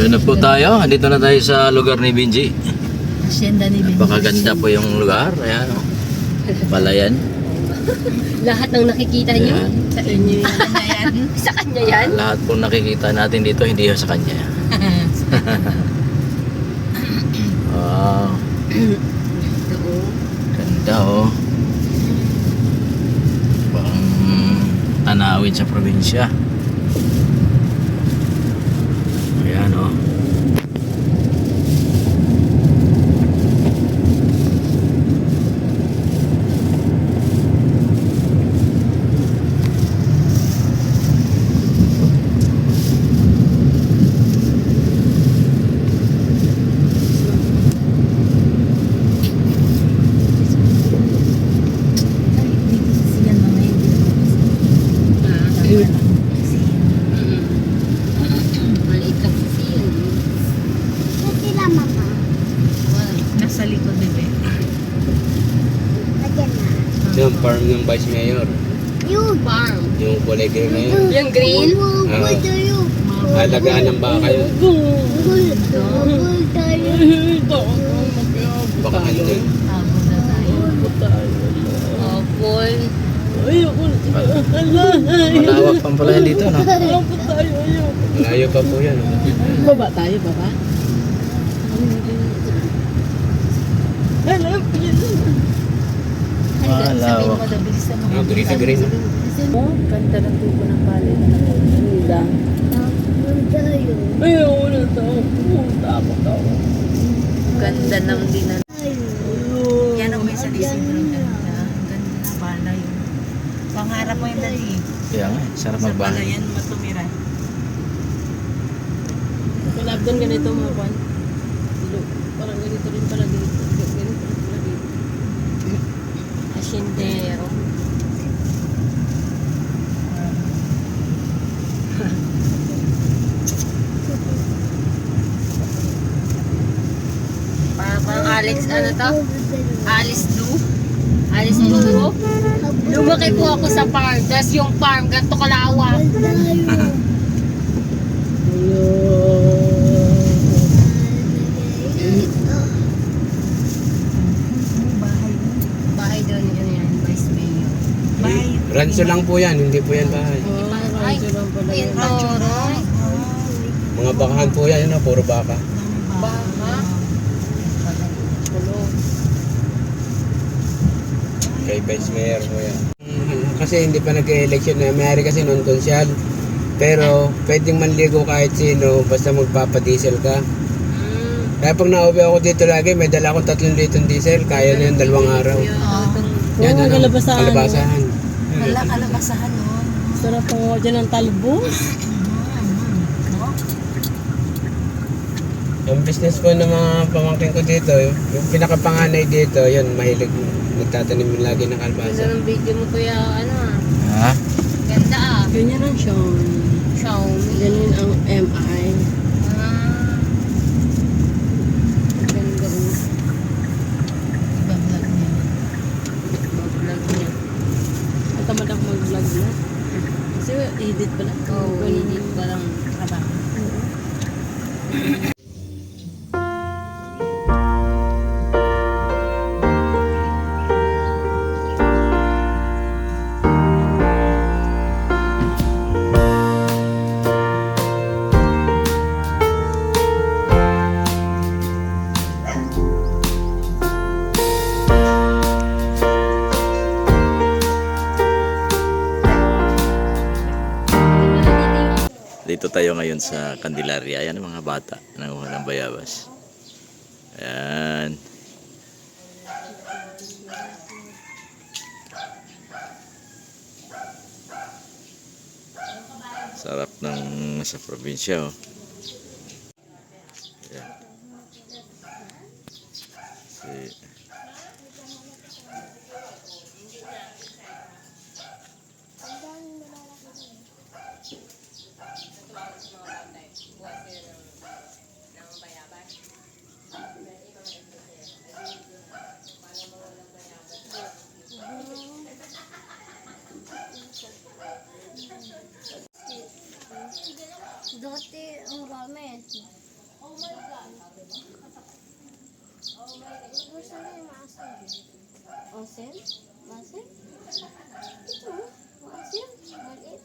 Doon na po tayo. Andito na tayo sa lugar ni Benji. Hacienda ni Benji. Napakaganda po yung lugar. Ayan, oh. Palayan. Lahat ng nakikita niyo Ayan. sa inyo yan. Sa kanya yan. Lahat po nakikita natin dito, hindi sa kanya. Wow. Ganda, oh. Pang tanawin sa probinsya. Ayan, oh. Maliit lang kasi yun. Nasa likod, bebe. Yung farm ng Vice Mayor. Farm. Yung kulay green na yun. Yung green? Alagaan ng baka yun. Baka ano yun. Tapos na tayo. Apple. Malawak pang palayan dito, no? Malayo pa po yan. Baba tayo, baba. Malawak. Green na green. Oh, ganda ng tubo ng palay na ganda. Ayaw na to. Tapos ako. Ganda ng dinan. Yan ang may salising ganda. Ang ganda ng palay. Pangarap mo yung dali. Kaya nga, sarap Sa magbahay. palayan matumira. Kalab doon ganito mga kwan. Parang ganito rin pala dito. Ganito rin pala dito. Asindero. Parang Alex, ano to? Alice Blue? Alice Blue? Lumaki po ako sa farm. Tapos yung farm, ganito kalawak. Bahay doon, yun yan, Vice Mayor. Ranso lang po yan, hindi po yan bahay. Ay, yun toro. Mga bakahan po yan, yun, puro baka. Baka. Kay Vice Mayor po yan. Kasi hindi pa nag-election na. Mayari kasi non-consyal. Pero pwedeng manligo kahit sino basta magpapadiesel ka. Kaya pag nauwi ako dito lagi, may dala akong 3 litong diesel. Kaya na yun 2 araw. Yan, ano, kalabasahan. Wala kalabasahan, no? Sarap po dyan ang talbo. Yung business ko ng mga pamangkin ko dito, yung pinakapanganay dito, yun, mahilig nagtatanim lagi ng Ganda kalbasa. ng video mo, kuya, ano ah. Ha? Ganda ah. Ganyan ang Xiaomi. Xiaomi. Ganyan ang MI. Ah. Ganda oh. Iba vlog niya. Iba vlog niya. At tamad ako mag-vlog na. Kasi edit pala. Oo, hindi pa lang trabaho. Dito tayo ngayon sa Candelaria. Ayan ang mga bata. Nanguha ng bayabas. Ayan. Sarap ng sa probinsya, oh. Ayan. Dati ang rami. Osen? Masen? Ito, masen? Maliit.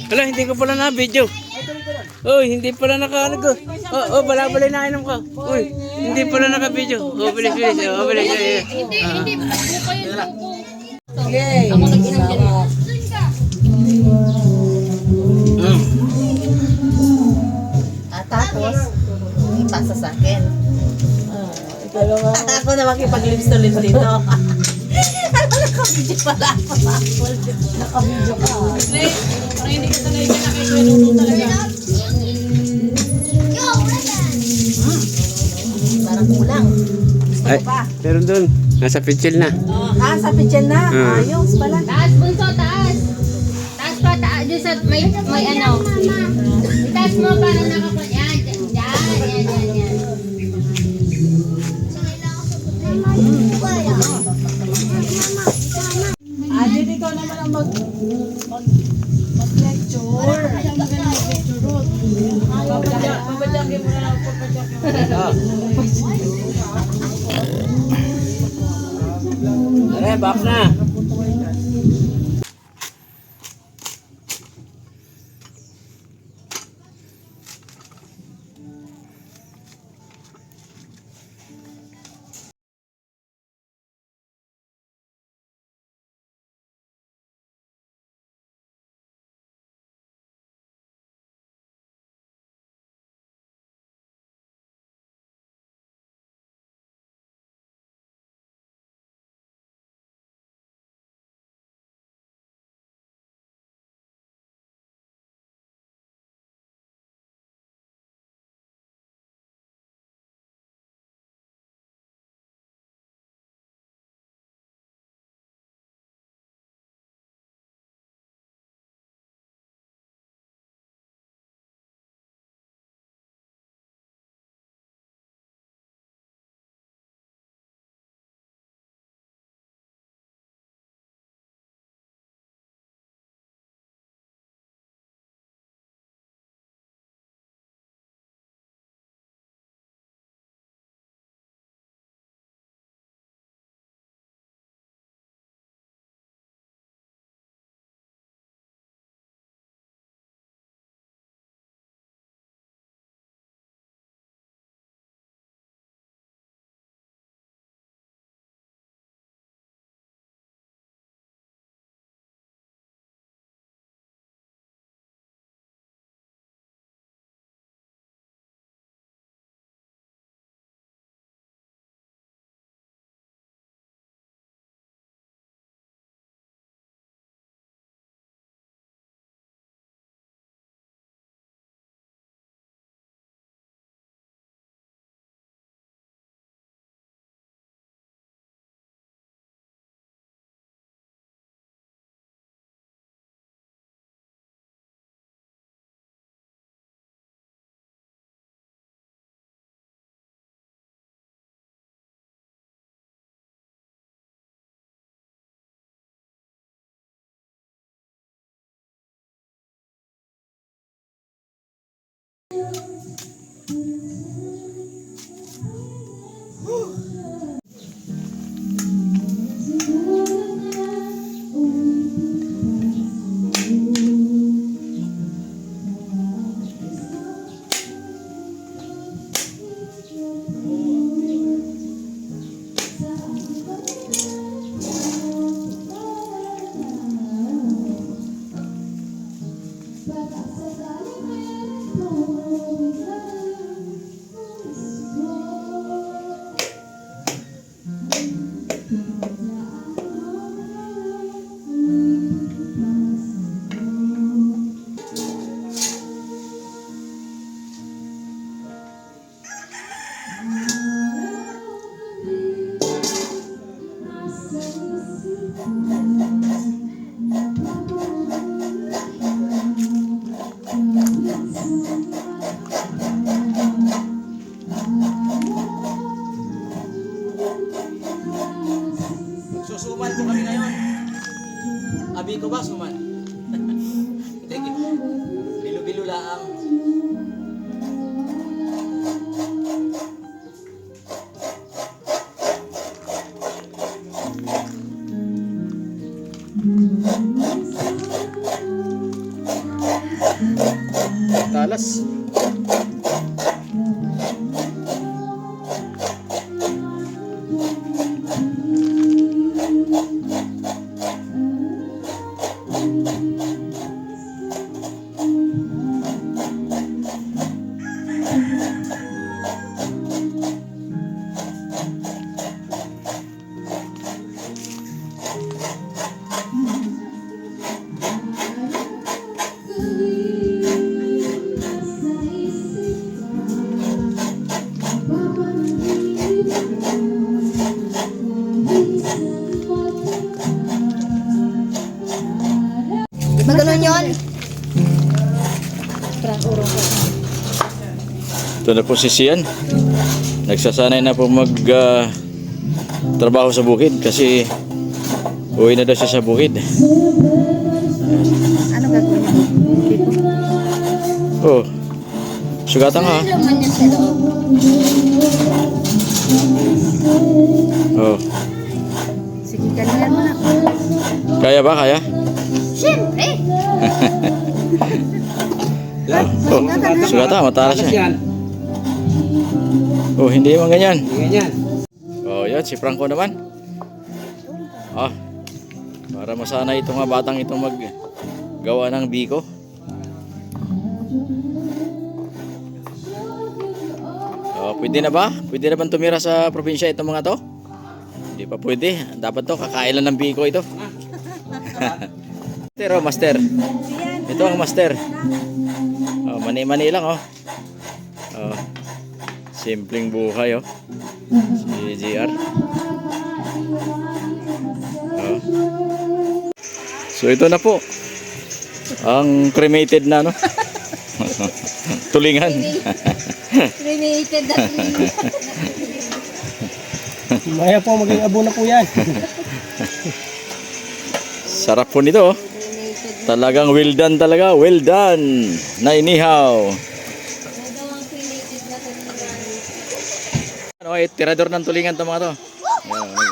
Wala, hindi ko pala na video. Uy, hindi pala naka ano ko. Oh, bala-balay na inom ko. Uy, hindi pala naka video. Oh, bilis. Oh, bilis. Hindi, buko yun, buko. Ako nag-inom dyan. Tapos, ipasa sa akin. Ako na makipag-lips to lips dito. Ano, naka-video pala ako. Naka-video ka. Parang hindi ka sanay ka na kayo nunod talaga. Parang kulang. Ay, meron doon. Nasa pitchel na. Sa pichel na. Ayos pala. Taas, bunso, taas. Taas pa, taas. Doon sa may ano. Taas mo, parang nakapag... Yan, yan. Dito ikaw naman ang mag-lecture. Ayaw mo ganun mag-lecture, Ruth. Papadyakin mo na lang, papadyakin mo na lang. Tara, back na. Susuman po kami ngayon. Abi ko ba suman? laang. Talas. Maganon yun? Ito na po si Sian. Nagsasanay na po trabaho sa bukid kasi uwi na daw siya sa bukid. Ano gagawin niyo? Oh. Sugatan ka. Laman niya sa loob. Oh. Sige, galingan mo na. Kaya ba? Kaya? Siyempre. Oh. Sugatan, matalas Talas siya. yan. Oh, hindi man ganyan. Hindi ganyan. Oh, yan si Franco naman. Ah. Para masanay itong mga batang ito maggawa ng biko. Oh, pwede na ba? Pwede na bang tumira sa probinsya itong mga to? Hindi pa pwede. Dapat to kakailan ng biko ito. Pero master. Ito ang master. Oh, mani-mani lang oh. Oh. Simpleng buhay oh. Si JR. Oh. So ito na po. Ang cremated na no. Tulingan. Cremated na Maya po, maging abo na po yan. Sarap po nito oh. Talagang well done talaga. Well done. Na inihaw. Ano ay tirador ng tulingan to mga to.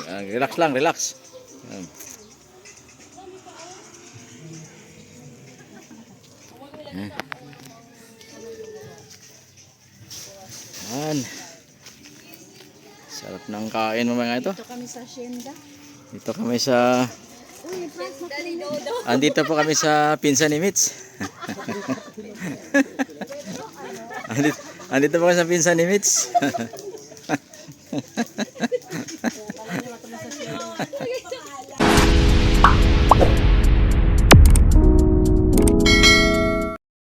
Ayan, relax lang, relax. Ayan. Ayan. Ayan. Sarap ng kain mo mga ito. Ito kami sa Hacienda. Dito kami sa andito po kami sa pinsan ni Mitch. andito po kami sa pinsan ni Mitch.